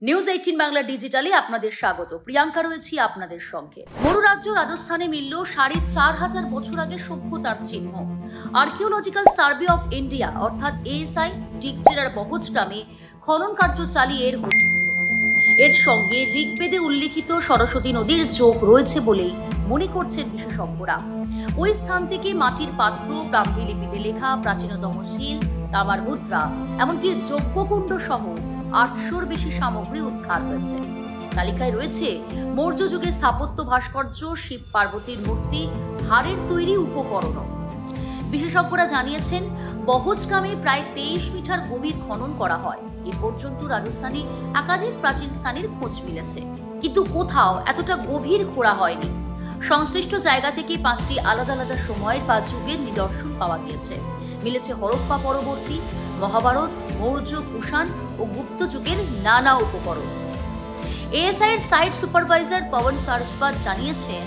News 18 Bangla ডিজিটালে আপনাদের স্বাগত। প্রিয়াঙ্কা রয়েছি আপনাদের সঙ্গে। মরু রাজ্য রাজস্থানে মিলল ৪,৫০০ বছর আগে সভ্যতার চিহ্ন। আর্কিওলজিক্যাল সার্ভে অফ ইন্ডিয়া অর্থাৎ ASI ডিগজিরার বহজ গ্রামে খনন কার্য চালিয়ে এর হদিশ মিলেছে। এর সঙ্গে ঋগ্বেদে উল্লিখিত সরস্বতী নদীর যোগ রয়েছে বলেই মনে করছেন বিশেষজ্ঞরা। ওই স্থান থেকে মাটির পাত্র, ব্রাহ্মী লিপিতে লেখা প্রাচীনতম শিল, তামার মুদ্রা, এমনকি যজ্ঞকুণ্ড সহ ৮০০-র বেশি সামগ্রী উদ্ধার হয়েছে। তালিকায় রয়েছে মৌর্য যুগের স্থাপত্য ভাস্কর্য, শিব পার্বতীর মূর্তি, হাড়ের তৈরি উপকরণ। বিশেষজ্ঞরা জানিয়েছেন, বহজ গ্রামে প্রায় ২৩ মিটার গভীর খনন করা হয়। এ পর্যন্ত রাজস্থানে একাধিক প্রাচীন স্থানের খোঁজ মিলেছে, কিন্তু কোথাও এতটা গভীর খোঁড়া হয়নি। সংশ্লিষ্ট জায়গা থেকে ৫টি আলাদা আলাদা সময়ের বা যুগের নিদর্শন পাওয়া গিয়েছে। মিলেছে হরপ্পা পরবর্তী, মহাভারত, মৌর্য, কুষাণ ও গুপ্ত যুগের নানা উপকরণ। ASI এর সাইট সুপারভাইজার পবন সারস্বত জানিয়েছেন,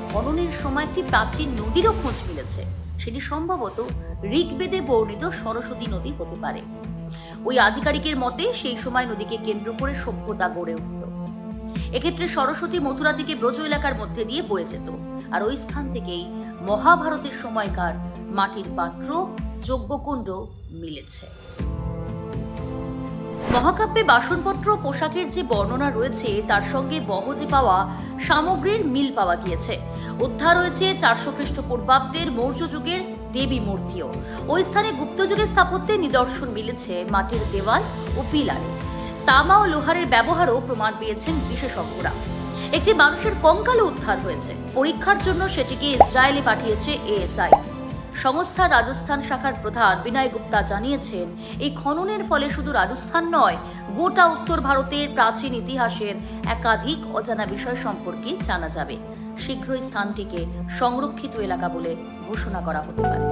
খননের সময় একটি প্রাচীন নদীরও খোঁজ মিলেছে। সেটি সম্ভবত ঋগ্বেদে বর্ণিত সরস্বতী নদী হতে পারে। ওই আধিকারিকের মতে সেই সময় নদীকে কেন্দ্র করে সভ্যতা গড়ে উঠত। এক্ষেত্রে সরস্বতী মথুরা থেকে ব্রজ এলাকার মধ্যে দিয়ে বয়ে যেত, আর ওই স্থান থেকেই মহাভারতের সময়কার মাটির পাত্র, যজ্ঞকুণ্ড মিলেছে। মহাকাব্যে বাসনপত্র, পোশাকের যে বর্ণনা রয়েছে তার সঙ্গে বহজে পাওয়া সামগ্রীর মিল পাওয়া গিয়েছে। উদ্ধার হয়েছে ৪০০ খ্রিস্টপূর্বাব্দের মৌর্য যুগের দেবী মূর্তিও। ওই স্থানে গুপ্ত যুগের স্থাপত্যের নিদর্শন মিলেছে মাটির দেওয়াল ও পিলারে। তামা ও লোহারের ব্যবহারও প্রমাণ পেয়েছেন বিশেষজ্ঞরা। একটি মানুষের কঙ্কালও উদ্ধার হয়েছে। পরীক্ষার জন্য সেটিকে ইসরায়েলে পাঠিয়েছে ASI। সংস্থার রাজস্থান শাখার প্রধান বিনয় গুপ্তা জানিয়েছেন, এই খননের ফলে শুধু রাজস্থান নয়, গোটা উত্তর ভারতের প্রাচীন ইতিহাসের একাধিক অজানা বিষয় সম্পর্কে জানা যাবে। শীঘ্রই স্থানটিকে সংরক্ষিত এলাকা বলে ঘোষণা করা হতে পারে।